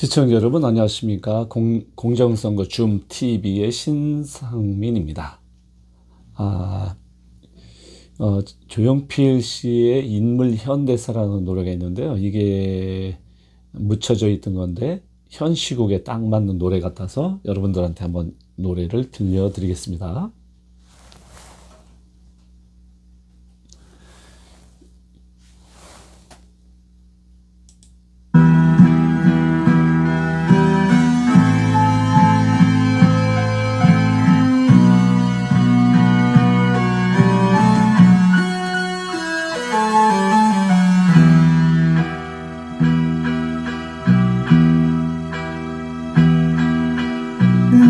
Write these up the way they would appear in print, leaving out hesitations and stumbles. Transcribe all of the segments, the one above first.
시청자 여러분 안녕하십니까. 공정선거 줌TV의 신상민입니다. 아, 조용필 씨의 인물 현대사라는 노래가 있는데요. 이게 묻혀져 있던 건데 현 시국에 딱 맞는 노래 같아서 여러분들한테 한번 노래를 들려드리겠습니다.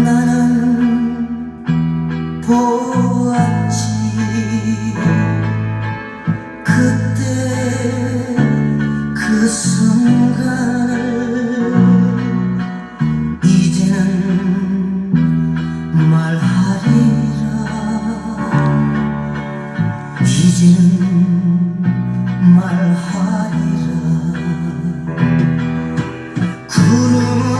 나는 보았지 그때 그 순간을 이제는 말하리라 이제는 말하리라 구름은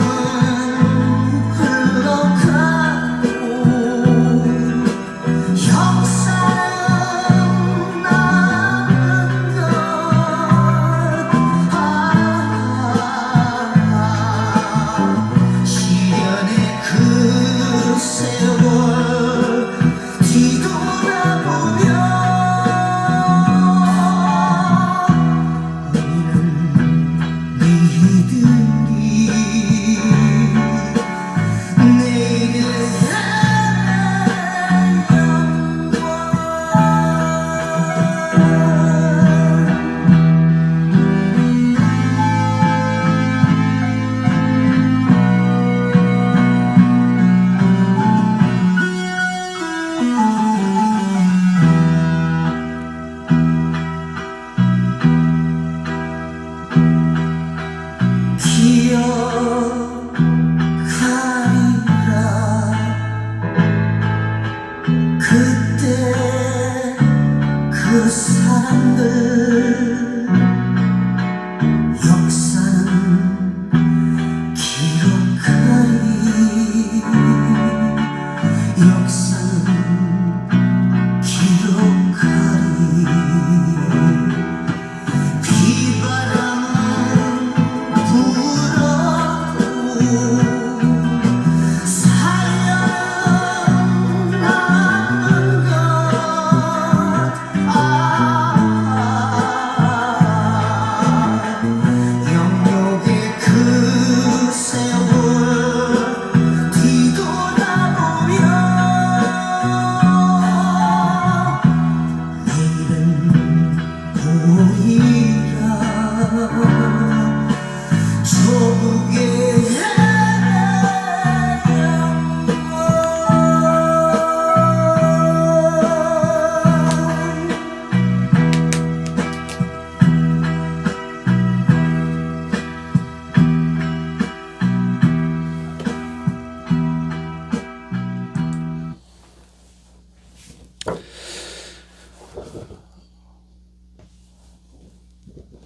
그때 그 사람들 역사는 기록하리 역사는 기록하리 비바람은 불어도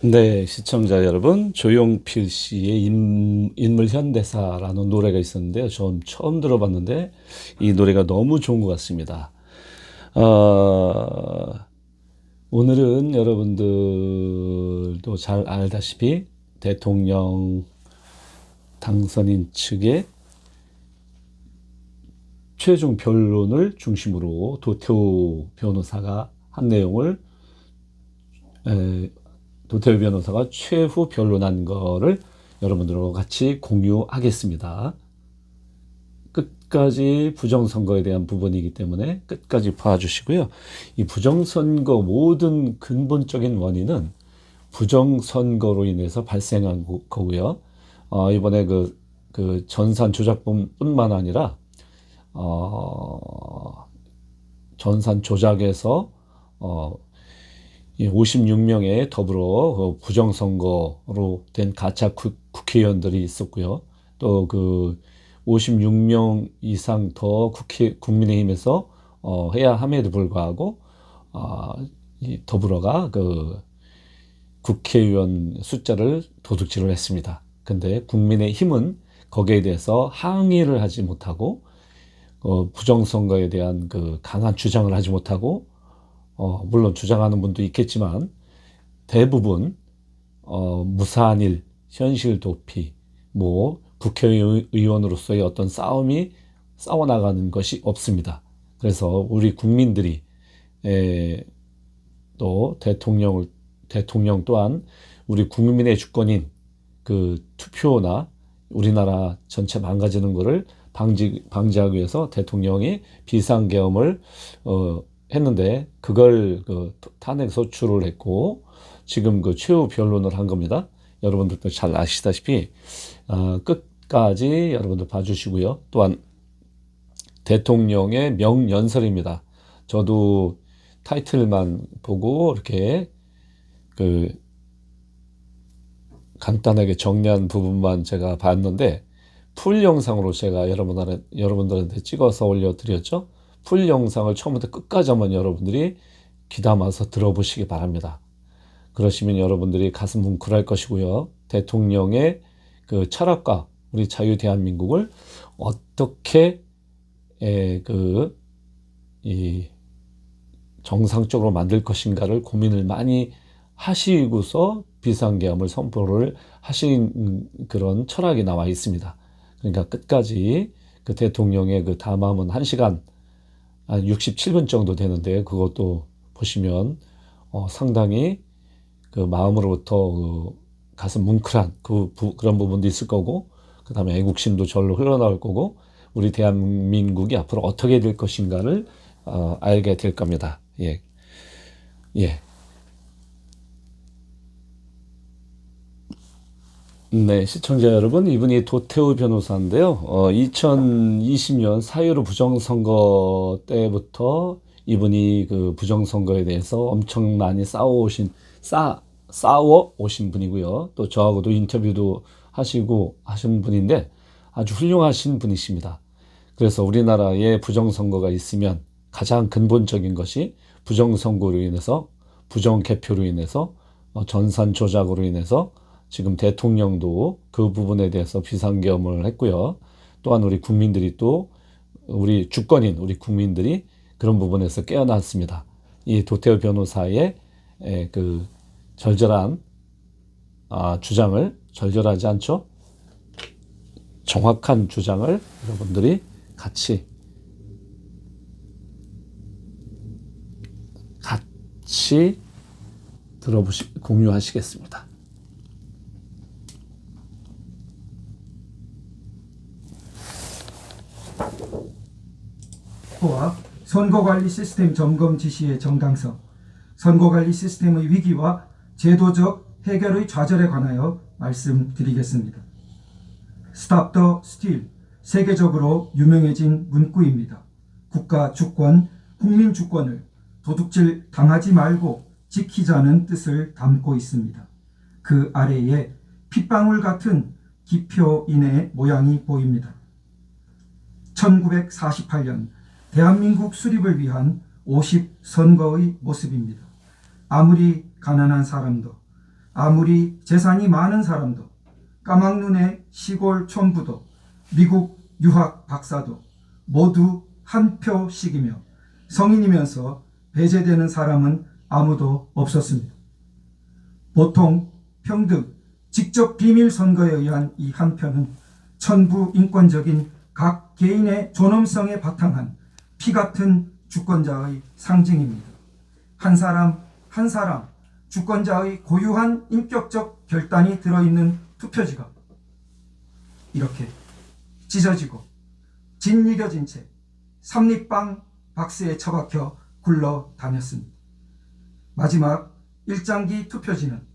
네, 시청자 여러분, 조용필 씨의 인물 현대사라는 노래가 있었는데요. 전 처음 들어봤는데 이 노래가 너무 좋은 것 같습니다. 오늘은 여러분들도 잘 알다시피 대통령 당선인 측의 최종 변론을 중심으로 도태우 변호사가 한 내용을 도태우 변호사가 최후 변론한 거를 여러분들과 같이 공유하겠습니다. 끝까지 부정선거에 대한 부분이기 때문에 끝까지 봐주시고요. 이 부정선거 모든 근본적인 원인은 부정선거로 인해서 발생한 거고요. 이번에 그 전산 조작뿐만 아니라 전산 조작에서 56명의 더불어 부정선거로 된 가짜 국회의원들이 있었고요. 또 그 56명 이상 더 국민의힘에서 해야 함에도 불구하고 이 더불어가 그 국회의원 숫자를 도둑질을 했습니다. 근데 국민의힘은 거기에 대해서 항의를 하지 못하고 부정선거에 대한 그 강한 주장을 하지 못하고 물론 주장하는 분도 있겠지만 대부분 무사한 일, 현실 도피, 뭐 국회의원으로서의 어떤 싸워나가는 것이 없습니다. 그래서 우리 국민들이 또 대통령 또한 우리 국민의 주권인 그 투표나 우리나라 전체 망가지는 것을 방지하기 위해서 대통령이 비상계엄을 했는데 그걸 그 탄핵 소추를 했고 지금 그 최후 변론을 한 겁니다. 여러분들도 잘 아시다시피 끝까지 여러분들 봐주시고요. 또한 대통령의 명연설입니다. 저도 타이틀만 보고 이렇게 그 간단하게 정리한 부분만 제가 봤는데 풀 영상으로 제가 여러분들한테 찍어서 올려드렸죠. 풀 영상을 처음부터 끝까지 한번 여러분들이 귀담아서 들어보시기 바랍니다. 그러시면 여러분들이 가슴 뭉클할 것이고요. 대통령의 그 철학과 우리 자유 대한민국을 어떻게 정상적으로 만들 것인가를 고민을 많이 하시고서 비상계엄을 선포를 하신 그런 철학이 나와 있습니다. 그러니까 끝까지 그 대통령의 그 담화문 1시간 한 67분 정도 되는데 그것도 보시면 상당히 그 마음으로부터 그 가슴 뭉클한 그런 부분도 있을 거고 그 다음에 애국심도 절로 흘러나올 거고 우리 대한민국이 앞으로 어떻게 될 것인가를 알게 될 겁니다. 예. 네, 시청자 여러분, 이분이 도태우 변호사인데요. 2020년 4.15 부정선거 때부터 이분이 그 부정선거에 대해서 엄청 많이 싸워 오신 분이고요. 또 저하고도 인터뷰도 하신 분인데 아주 훌륭하신 분이십니다. 그래서 우리나라에 부정선거가 있으면 가장 근본적인 것이 부정선거로 인해서, 부정개표로 인해서, 전산 조작으로 인해서 지금 대통령도 그 부분에 대해서 비상계엄을 했고요. 또한 우리 국민들이 또 우리 주권인 우리 국민들이 그런 부분에서 깨어났습니다. 이 도태우 변호사의 그 절절한 주장을 절절하지 않죠? 정확한 주장을 여러분들이 같이 공유하시겠습니다. 호와 선거관리 시스템 점검 지시의 정당성, 선거관리 시스템의 위기와 제도적 해결의 좌절에 관하여 말씀드리겠습니다. Stop the Steal, 세계적으로 유명해진 문구입니다. 국가 주권, 국민 주권을 도둑질 당하지 말고 지키자는 뜻을 담고 있습니다. 그 아래에 핏방울 같은 기표인의 모양이 보입니다. 1948년 대한민국 수립을 위한 50선거의 모습입니다. 아무리 가난한 사람도, 아무리 재산이 많은 사람도, 까막눈의 시골 촌부도, 미국 유학 박사도 모두 한 표씩이며 성인이면서 배제되는 사람은 아무도 없었습니다. 보통, 평등, 직접 비밀 선거에 의한 이 한 표는 천부 인권적인 각 개인의 존엄성에 바탕한 피 같은 주권자의 상징입니다. 한 사람 한 사람 주권자의 고유한 인격적 결단이 들어있는 투표지가 이렇게 찢어지고 짓이겨진 채 삼립방 박스에 처박혀 굴러다녔습니다. 마지막 일장기 투표지는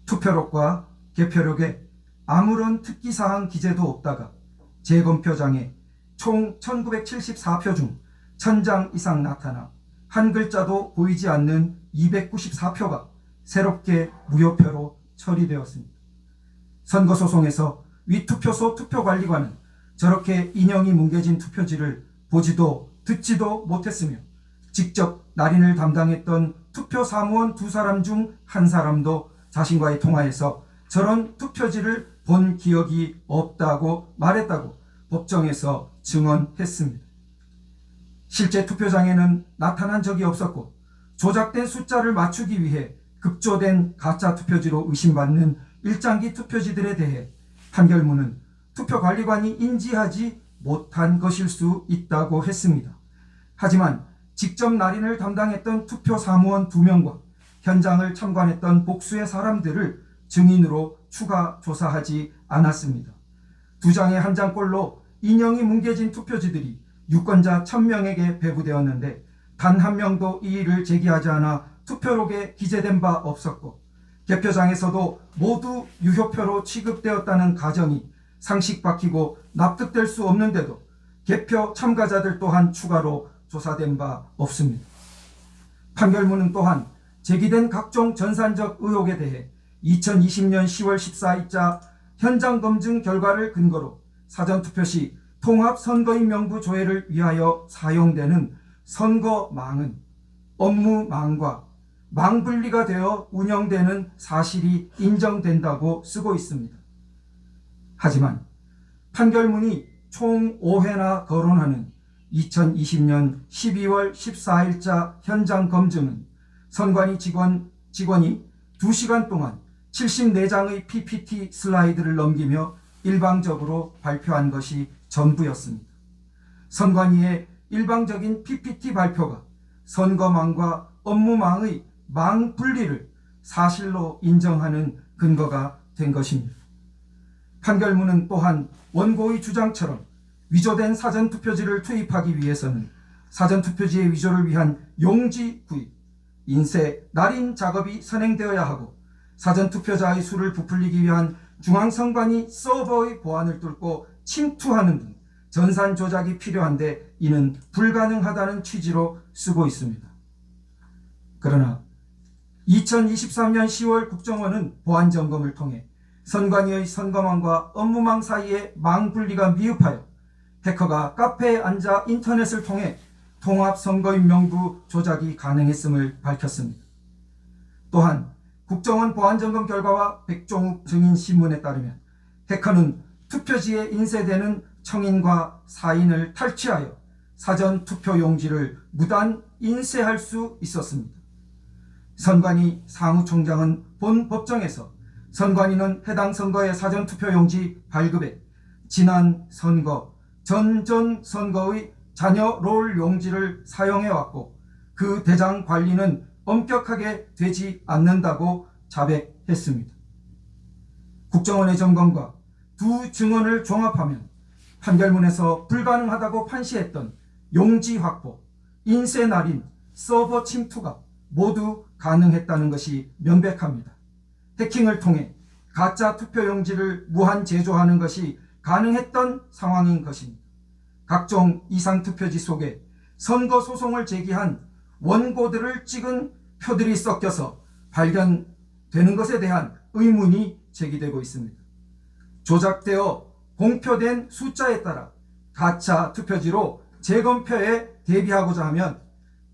투표록과 개표록에 아무런 특기사항 기재도 없다가 재검표장에 총 1974표 중 1000장 이상 나타나 한 글자도 보이지 않는 294표가 새롭게 무효표로 처리되었습니다. 선거소송에서 위 투표소 투표관리관은 저렇게 인형이 뭉개진 투표지를 보지도 듣지도 못했으며 직접 날인을 담당했던 투표사무원 2사람 중 한 사람도 자신과의 통화에서 저런 투표지를 본 기억이 없다고 말했다고 법정에서 증언했습니다. 실제 투표장에는 나타난 적이 없었고 조작된 숫자를 맞추기 위해 급조된 가짜 투표지로 의심받는 일장기 투표지들에 대해 판결문은 투표관리관이 인지하지 못한 것일 수 있다고 했습니다. 하지만 직접 날인을 담당했던 투표 사무원 2명과 현장을 참관했던 복수의 사람들을 증인으로 추가 조사하지 않았습니다. 2장에 1장꼴로 인형이 뭉개진 투표지들이 유권자 1000명에게 배부되었는데 단 한 명도 이의를 제기하지 않아 투표록에 기재된 바 없었고 개표장에서도 모두 유효표로 취급되었다는 가정이 상식박히고 납득될 수 없는데도 개표 참가자들 또한 추가로 조사된 바 없습니다. 판결문은 또한 제기된 각종 전산적 의혹에 대해 2020년 10월 14일자 현장 검증 결과를 근거로 사전투표 시 통합선거인 명부 조회를 위하여 사용되는 선거망은 업무망과 망분리가 되어 운영되는 사실이 인정된다고 쓰고 있습니다. 하지만 판결문이 총 5회나 거론하는 2020년 12월 14일자 현장 검증은 선관위 직원이 2시간 동안 74장의 PPT 슬라이드를 넘기며 일방적으로 발표한 것이 전부였습니다. 선관위의 일방적인 PPT 발표가 선거망과 업무망의 망 분리를 사실로 인정하는 근거가 된 것입니다. 판결문은 또한 원고의 주장처럼 위조된 사전투표지를 투입하기 위해서는 사전투표지의 위조를 위한 용지 구입, 인쇄, 날인 작업이 선행되어야 하고 사전투표자의 수를 부풀리기 위한 중앙선관위 서버의 보안을 뚫고 침투하는 등 전산 조작이 필요한데 이는 불가능하다는 취지로 쓰고 있습니다. 그러나 2023년 10월 국정원은 보안 점검을 통해 선관위의 선거망과 업무망 사이의 망 분리가 미흡하여 해커가 카페에 앉아 인터넷을 통해 통합선거인 명부 조작이 가능했음을 밝혔습니다. 또한 국정원 보안점검 결과와 백종욱 증인 신문에 따르면 해커는 투표지에 인쇄되는 청인과 사인을 탈취하여 사전투표용지를 무단 인쇄할 수 있었습니다. 선관위 사무총장은 본 법정에서 선관위는 해당 선거의 사전투표용지 발급에 지난 선거, 전전 선거의 자녀 롤 용지를 사용해왔고 그 대장 관리는 엄격하게 되지 않는다고 자백했습니다. 국정원의 점검과 두 증언을 종합하면 판결문에서 불가능하다고 판시했던 용지 확보, 인쇄 날인, 서버 침투가 모두 가능했다는 것이 명백합니다. 해킹을 통해 가짜 투표용지를 무한 제조하는 것이 가능했던 상황인 것입니다. 각종 이상투표지 속에 선거소송을 제기한 원고들을 찍은 표들이 섞여서 발견되는 것에 대한 의문이 제기되고 있습니다. 조작되어 공표된 숫자에 따라 가짜 투표지로 재검표에 대비하고자 하면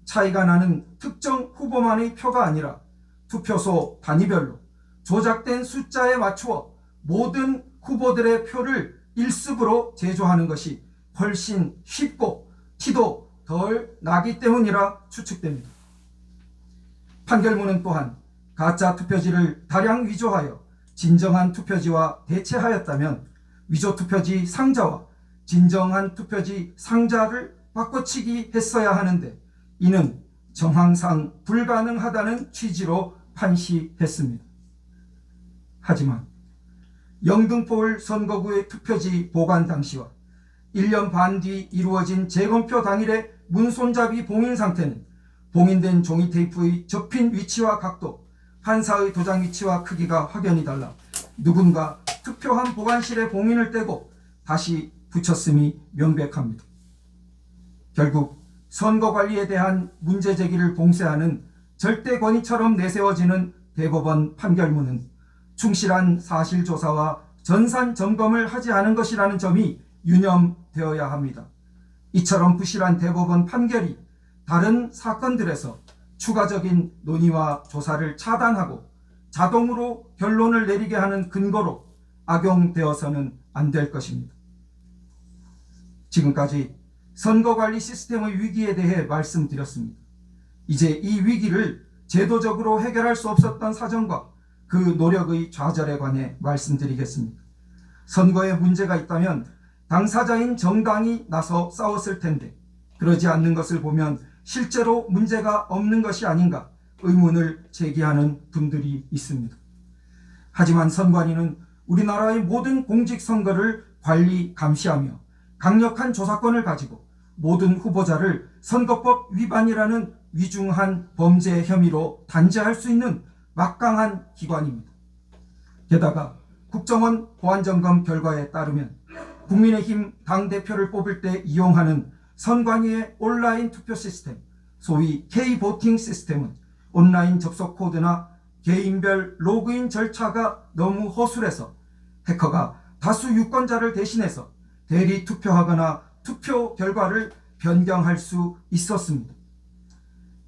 차이가 나는 특정 후보만의 표가 아니라 투표소 단위별로 조작된 숫자에 맞추어 모든 후보들의 표를 일습으로 제조하는 것이 훨씬 쉽고 티도 덜 나기 때문이라 추측됩니다. 판결문은 또한 가짜 투표지를 다량 위조하여 진정한 투표지와 대체하였다면 위조 투표지 상자와 진정한 투표지 상자를 바꿔치기 했어야 하는데 이는 정황상 불가능하다는 취지로 판시했습니다. 하지만 영등포울 선거구의 투표지 보관 당시와 1년 반 뒤 이루어진 재검표 당일의 문손잡이 봉인 상태는 봉인된 종이 테이프의 접힌 위치와 각도, 판사의 도장 위치와 크기가 확연히 달라 누군가 투표함 보관실에 봉인을 떼고 다시 붙였음이 명백합니다. 결국 선거관리에 대한 문제제기를 봉쇄하는 절대 권위처럼 내세워지는 대법원 판결문은 충실한 사실조사와 전산 점검을 하지 않은 것이라는 점이 유념되어야 합니다. 이처럼 부실한 대법원 판결이 다른 사건들에서 추가적인 논의와 조사를 차단하고 자동으로 결론을 내리게 하는 근거로 악용되어서는 안 될 것입니다. 지금까지 선거관리 시스템의 위기에 대해 말씀드렸습니다. 이제 이 위기를 제도적으로 해결할 수 없었던 사정과 그 노력의 좌절에 관해 말씀드리겠습니다. 선거에 문제가 있다면 당사자인 정당이 나서 싸웠을 텐데 그러지 않는 것을 보면 실제로 문제가 없는 것이 아닌가 의문을 제기하는 분들이 있습니다. 하지만 선관위는 우리나라의 모든 공직선거를 관리 감시하며 강력한 조사권을 가지고 모든 후보자를 선거법 위반이라는 위중한 범죄 혐의로 단죄할 수 있는 막강한 기관입니다. 게다가 국정원 보안점검 결과에 따르면 국민의힘 당대표를 뽑을 때 이용하는 선관위의 온라인 투표 시스템, 소위 K-보팅 시스템은 온라인 접속 코드나 개인별 로그인 절차가 너무 허술해서 해커가 다수 유권자를 대신해서 대리 투표하거나 투표 결과를 변경할 수 있었습니다.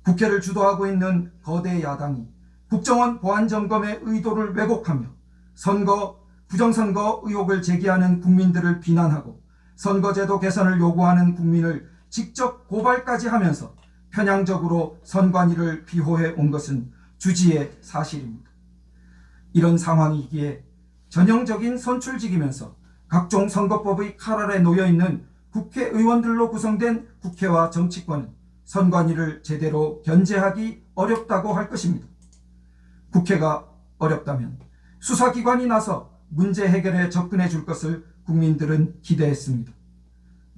국회를 주도하고 있는 거대 야당이 국정원 보안점검의 의도를 왜곡하며 부정선거 의혹을 제기하는 국민들을 비난하고 선거제도 개선을 요구하는 국민을 직접 고발까지 하면서 편향적으로 선관위를 비호해 온 것은 주지의 사실입니다. 이런 상황이기에 전형적인 선출직이면서 각종 선거법의 칼 아래 놓여있는 국회의원들로 구성된 국회와 정치권은 선관위를 제대로 견제하기 어렵다고 할 것입니다. 국회가 어렵다면 수사기관이 나서 문제 해결에 접근해 줄 것을 국민들은 기대했습니다.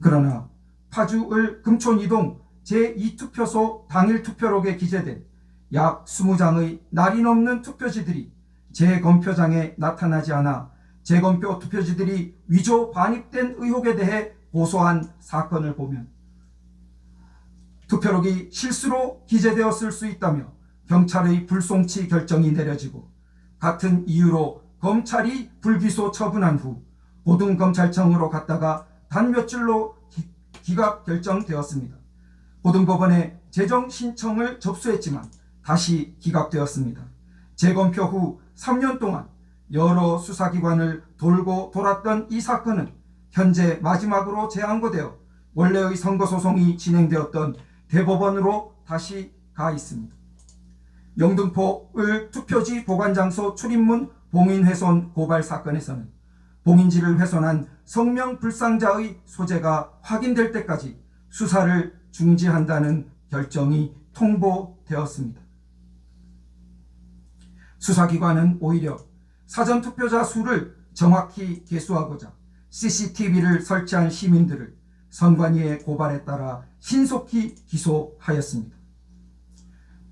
그러나 파주을 금촌이동 제2투표소 당일 투표록에 기재된 약 20장의 날이 넘는 투표지들이 재검표장에 나타나지 않아 재검표 투표지들이 위조 반입된 의혹에 대해 고소한 사건을 보면 투표록이 실수로 기재되었을 수 있다며 경찰의 불송치 결정이 내려지고 같은 이유로 검찰이 불기소 처분한 후 고등검찰청으로 갔다가 단 며칠로 기각 결정되었습니다. 고등법원에 재정 신청을 접수했지만 다시 기각되었습니다. 재검표 후 3년 동안 여러 수사기관을 돌고 돌았던 이 사건은 현재 마지막으로 재항고되어 원래의 선거소송이 진행되었던 대법원으로 다시 가 있습니다. 영등포을 투표지 보관장소 출입문 봉인훼손 고발 사건에서는 봉인지를 훼손한 성명불상자의 소재가 확인될 때까지 수사를 중지한다는 결정이 통보되었습니다. 수사기관은 오히려 사전투표자 수를 정확히 계수하고자 CCTV를 설치한 시민들을 선관위의 고발에 따라 신속히 기소하였습니다.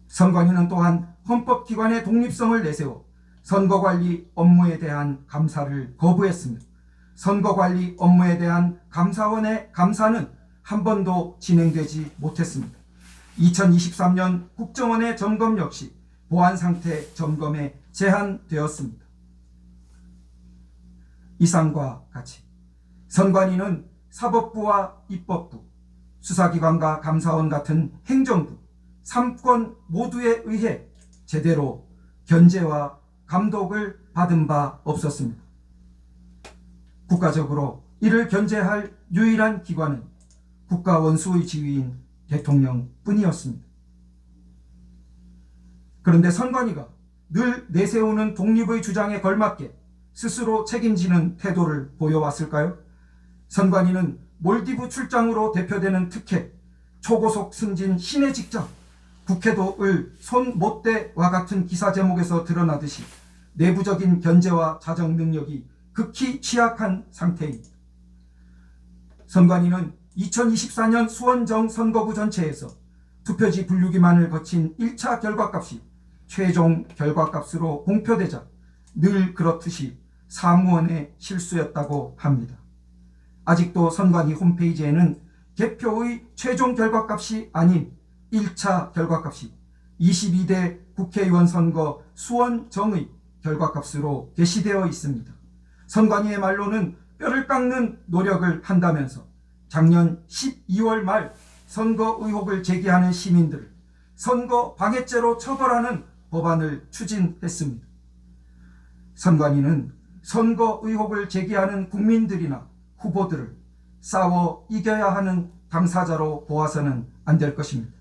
선관위는 또한 헌법기관의 독립성을 내세워 선거관리 업무에 대한 감사를 거부했습니다. 선거관리 업무에 대한 감사원의 감사는 한 번도 진행되지 못했습니다. 2023년 국정원의 점검 역시 보안상태 점검에 제한되었습니다. 이상과 같이 선관위는 사법부와 입법부, 수사기관과 감사원 같은 행정부, 3권 모두에 의해 제대로 견제와 감독을 받은 바 없었습니다. 국가적으로 이를 견제할 유일한 기관은 국가 원수의 지위인 대통령뿐이었습니다. 그런데 선관위가 늘 내세우는 독립의 주장에 걸맞게 스스로 책임지는 태도를 보여왔을까요? 선관위는 몰디브 출장으로 대표되는 특혜, 초고속 승진 신의 직장, 국회도을 손 못대와 같은 기사 제목에서 드러나듯이 내부적인 견제와 자정 능력이 극히 취약한 상태입니다. 선관위는 2024년 수원정 선거구 전체에서 투표지 분류기만을 거친 1차 결과값이 최종 결과값으로 공표되자 늘 그렇듯이 사무원의 실수였다고 합니다. 아직도 선관위 홈페이지에는 개표의 최종 결과값이 아닌 1차 결과값이 22대 국회의원 선거 수원정의 결과값으로 게시되어 있습니다. 선관위의 말로는 뼈를 깎는 노력을 한다면서 작년 12월 말 선거 의혹을 제기하는 시민들을 선거 방해죄로 처벌하는 법안을 추진했습니다. 선관위는 선거 의혹을 제기하는 국민들이나 후보들을 싸워 이겨야 하는 당사자로 보아서는 안 될 것입니다.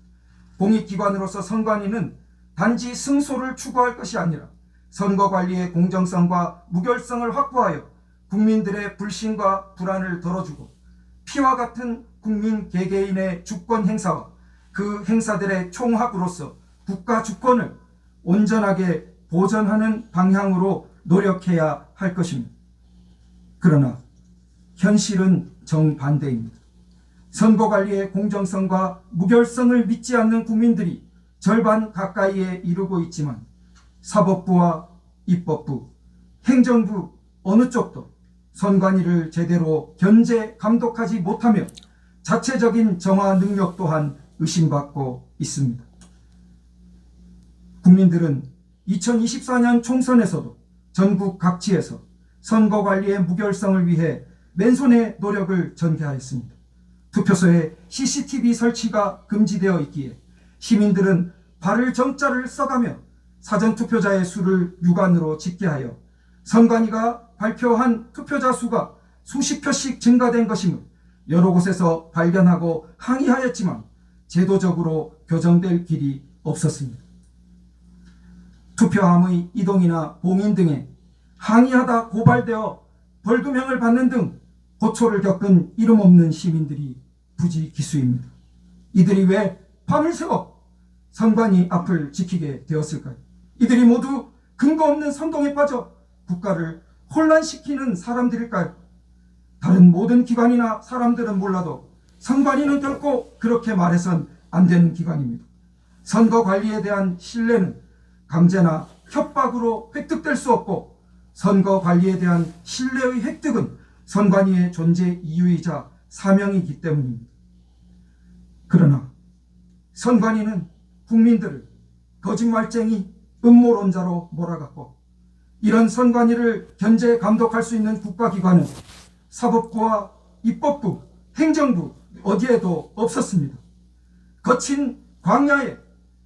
공익기관으로서 선관위는 단지 승소를 추구할 것이 아니라 선거관리의 공정성과 무결성을 확보하여 국민들의 불신과 불안을 덜어주고 피와 같은 국민 개개인의 주권 행사와 그 행사들의 총합으로서 국가 주권을 온전하게 보전하는 방향으로 노력해야 할 것입니다. 그러나 현실은 정반대입니다. 선거관리의 공정성과 무결성을 믿지 않는 국민들이 절반 가까이에 이르고 있지만 사법부와 입법부, 행정부 어느 쪽도 선관위를 제대로 견제, 감독하지 못하며 자체적인 정화 능력 또한 의심받고 있습니다. 국민들은 2024년 총선에서도 전국 각지에서 선거관리의 무결성을 위해 맨손의 노력을 전개하였습니다. 투표소에 CCTV 설치가 금지되어 있기에 시민들은 발을 정자를 써가며 사전투표자의 수를 육안으로 집계하여 선관위가 발표한 투표자 수가 수십 표씩 증가된 것임을 여러 곳에서 발견하고 항의하였지만 제도적으로 교정될 길이 없었습니다. 투표함의 이동이나 봉인 등에 항의하다 고발되어 벌금형을 받는 등 고초를 겪은 이름 없는 시민들이 부지기수입니다. 이들이 왜 밤을 새워 선관위 앞을 지키게 되었을까요? 이들이 모두 근거 없는 선동에 빠져 국가를 혼란시키는 사람들일까요? 다른 모든 기관이나 사람들은 몰라도 선관위는 결코 그렇게 말해선 안 되는 기관입니다. 선거 관리에 대한 신뢰는 강제나 협박으로 획득될 수 없고 선거 관리에 대한 신뢰의 획득은 선관위의 존재 이유이자 사명이기 때문입니다. 그러나 선관위는 국민들을 거짓말쟁이, 음모론자로 몰아갔고 이런 선관위를 견제 감독할 수 있는 국가기관은 사법부와 입법부, 행정부 어디에도 없었습니다. 거친 광야에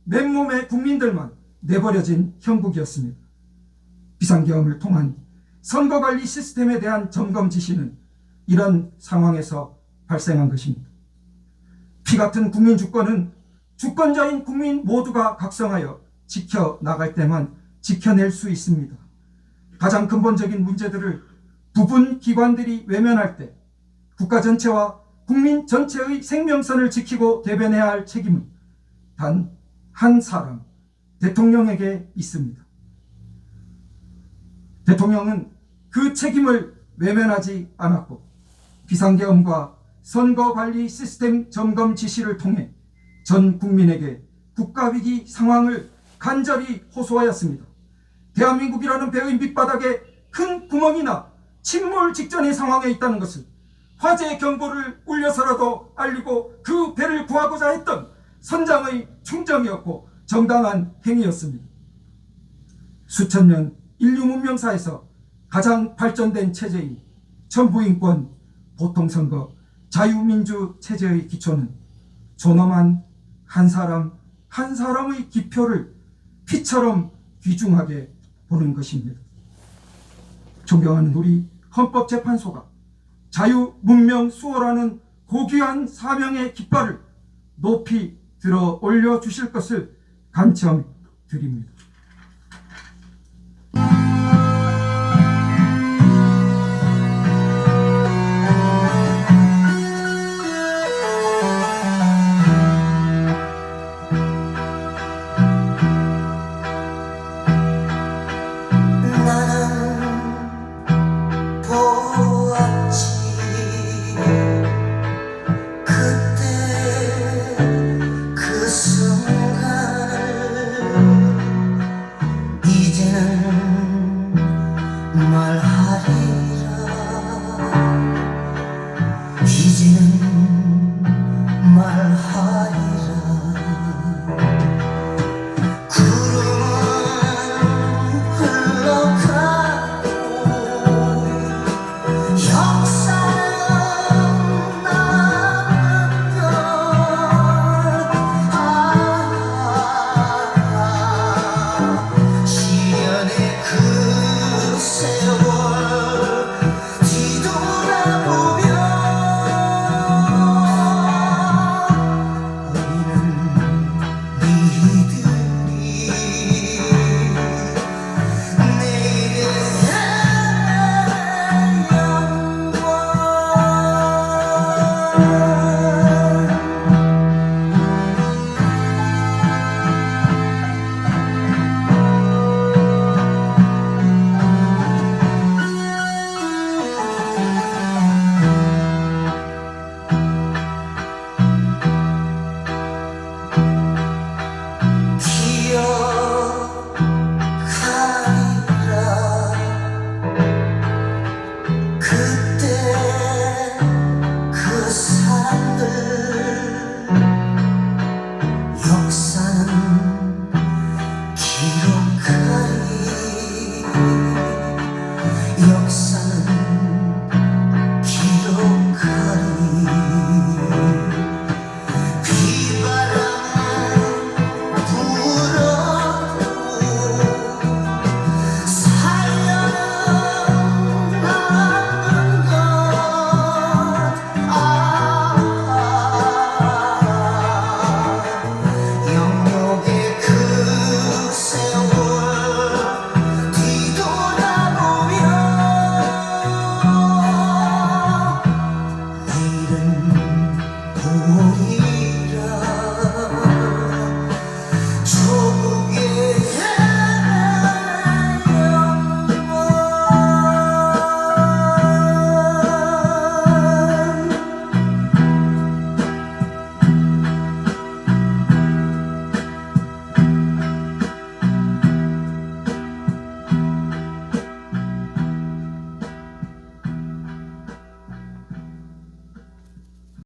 맨몸의 국민들만 내버려진 형국이었습니다. 비상계엄을 통한 선거관리 시스템에 대한 점검 지시는 이런 상황에서 발생한 것입니다. 피 같은 국민 주권은 주권자인 국민 모두가 각성하여 지켜나갈 때만 지켜낼 수 있습니다. 가장 근본적인 문제들을 부분 기관들이 외면할 때 국가 전체와 국민 전체의 생명선을 지키고 대변해야 할 책임은 단 한 사람, 대통령에게 있습니다. 대통령은 그 책임을 외면하지 않았고 비상계엄과 선거관리 시스템 점검 지시를 통해 전 국민에게 국가위기 상황을 간절히 호소하였습니다. 대한민국이라는 배의 밑바닥에 큰 구멍이나 침몰 직전의 상황에 있다는 것을 화재 경보를 울려서라도 알리고 그 배를 구하고자 했던 선장의 충정이었고 정당한 행위였습니다. 수천 년 인류 문명사에서 가장 발전된 체제인 천부인권, 보통선거, 자유민주 체제의 기초는 존엄한 한 사람 한 사람의 기표를 피처럼 귀중하게 보는 것입니다. 존경하는 우리 헌법재판소가 자유, 문명, 수호라는 고귀한 사명의 깃발을 높이 들어 올려주실 것을 간청드립니다. 말하